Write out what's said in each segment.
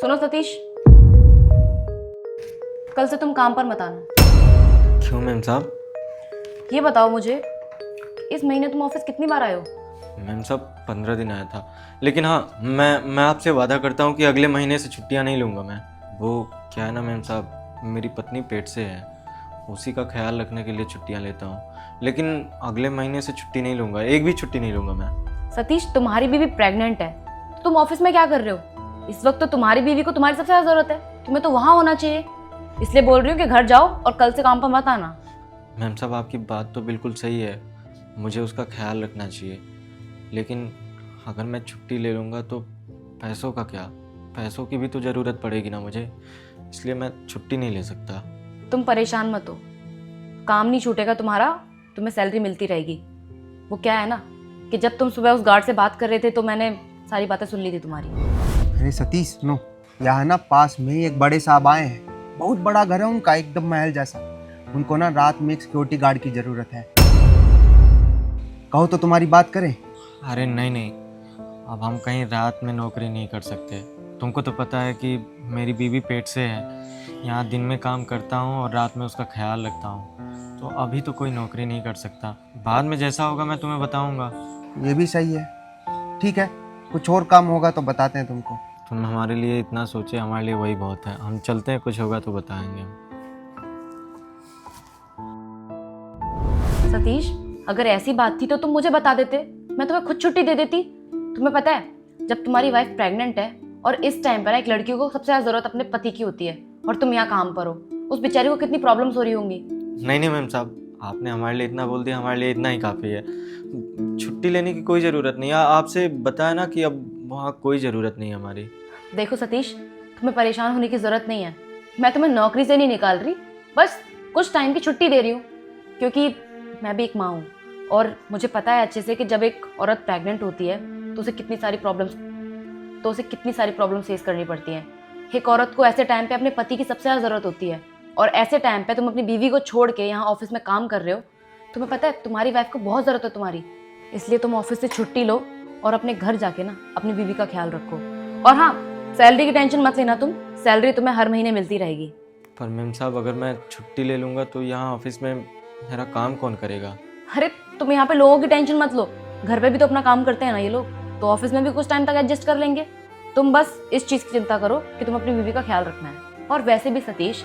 सुनो सतीश, कल से तुम काम पर मत आना। क्यों मैम साहब? ये बताओ मुझे, इस महीने तुम ऑफिस कितनी बार आए हो? मैम साहब 15 दिन आया था, लेकिन हाँ मैं आपसे वादा करता हूँ कि अगले महीने से छुट्टियाँ नहीं लूँगा मैं। वो क्या है ना मैम साहब, मेरी पत्नी पेट से है, उसी का ख्याल रखने के लिए छुट्टियाँ लेता हूँ, लेकिन अगले महीने से छुट्टी नहीं लूँगा, एक भी छुट्टी नहीं लूँगा मैं। सतीश, तुम्हारी बीवी प्रेग्नेंट है तो तुम ऑफिस में क्या कर रहे हो? इस वक्त तो तुम्हारी बीवी को तुम्हारी सबसे ज्यादा जरूरत है, तुम्हें तो वहां होना चाहिए। इसलिए बोल रही हूँ कि घर जाओ और कल से काम पर मत आना। मैम साहब आपकी बात तो बिल्कुल सही है, मुझे उसका ख्याल रखना चाहिए, लेकिन अगर मैं छुट्टी ले लूँगा तो पैसों का क्या? पैसों की भी तो ज़रूरत पड़ेगी ना मुझे, इसलिए मैं छुट्टी नहीं ले सकता। तुम परेशान मत हो, काम नहीं छूटेगा तुम्हारा, तुम्हें सैलरी मिलती रहेगी। वो क्या है ना कि जब तुम सुबह उस गार्ड से बात कर रहे थे तो मैंने सारी बातें सुन ली थी तुम्हारी। अरे सतीश सुनो, यहाँ ना पास में ही एक बड़े साहब आए हैं, बहुत बड़ा घर है उनका, एकदम महल जैसा। उनको ना रात में एक सिक्योरिटी गार्ड की जरूरत है, कहो तो तुम्हारी बात करें। अरे नहीं नहीं, अब हम कहीं रात में नौकरी नहीं कर सकते। तुमको तो पता है कि मेरी बीवी पेट से है, यहाँ दिन में काम करता हूँ और रात में उसका ख्याल रखता हूँ, तो अभी तो कोई नौकरी नहीं कर सकता। बाद में जैसा होगा मैं तुम्हें बताऊँगा। ये भी सही है, ठीक है, कुछ और काम होगा तो बताते हैं तुमको। तुम हमारे लिए इतना सोचे, हमारे लिए वही बहुत है। हम चलते हैं, कुछ होगा तो बताएंगे हम। सतीश, अगर ऐसी बात थी तो तुम मुझे बता देते, मैं तुम्हें खुद छुट्टी दे देती। तुम्हें पता है, जब तुम्हारी वाइफ प्रेग्नेंट है और इस टाइम पर एक लड़की को सबसे ज्यादा जरूरत अपने पति की होती है और तुम यहाँ काम पर हो, उस बेचारी को कितनी प्रॉब्लम्स हो रही होंगी। नहीं नहीं मैम साहब, आपने हमारे लिए इतना बोल दिया, हमारे लिए इतना ही काफ़ी है। छुट्टी लेने की कोई ज़रूरत नहीं है, आपसे बताया ना कि अब वहाँ कोई ज़रूरत नहीं है हमारी। देखो सतीश, तुम्हें परेशान होने की जरूरत नहीं है, मैं तुम्हें नौकरी से नहीं निकाल रही, बस कुछ टाइम की छुट्टी दे रही हूँ, क्योंकि मैं भी एक माँ हूँ और मुझे पता है अच्छे से कि जब एक औरत प्रेग्नेंट होती है तो उसे कितनी सारी प्रॉब्लम्स फेस करनी पड़ती हैं। एक औरत को ऐसे टाइम पे अपने पति की सबसे ज़्यादा ज़रूरत होती है और ऐसे टाइम पे तुम अपनी बीवी को छोड़ के यहाँ ऑफिस में काम कर रहे हो। तुम्हें पता है तुम्हारी वाइफ को बहुत ज़रूरत है तुम्हारी, इसलिए तुम ऑफिस से छुट्टी लो और अपने घर जाके ना अपनी बीवी का ख्याल रखो। और हाँ, सैलरी की टेंशन मत लेना तुम, सैलरी तुम्हें हर महीने मिलती रहेगी। पर मैम साहब अगर मैं छुट्टी ले लूँगा तो यहाँ ऑफिस में मेरा काम कौन करेगा? अरे तुम यहाँ पे लोगों की टेंशन मत लो, घर पे भी तो अपना काम करते हैं ना ये लोग, तो ऑफिस में भी कुछ टाइम तक एडजस्ट कर लेंगे। तुम बस इस चीज़ की चिंता करो कि तुम अपनी बीवी का ख्याल रखना है। और वैसे भी सतीश,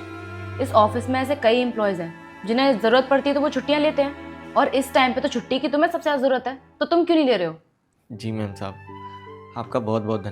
इस ऑफिस में ऐसे कई एम्प्लॉयज़ हैं जिन्हें ज़रूरत पड़ती है तो वो छुट्टियाँ लेते हैं, और इस टाइम पे तो छुट्टी की तुम्हें सबसे ज़्यादा ज़रूरत है, तो तुम क्यों नहीं ले रहे हो? जी मैम साहब, आपका बहुत बहुत धन्यवाद।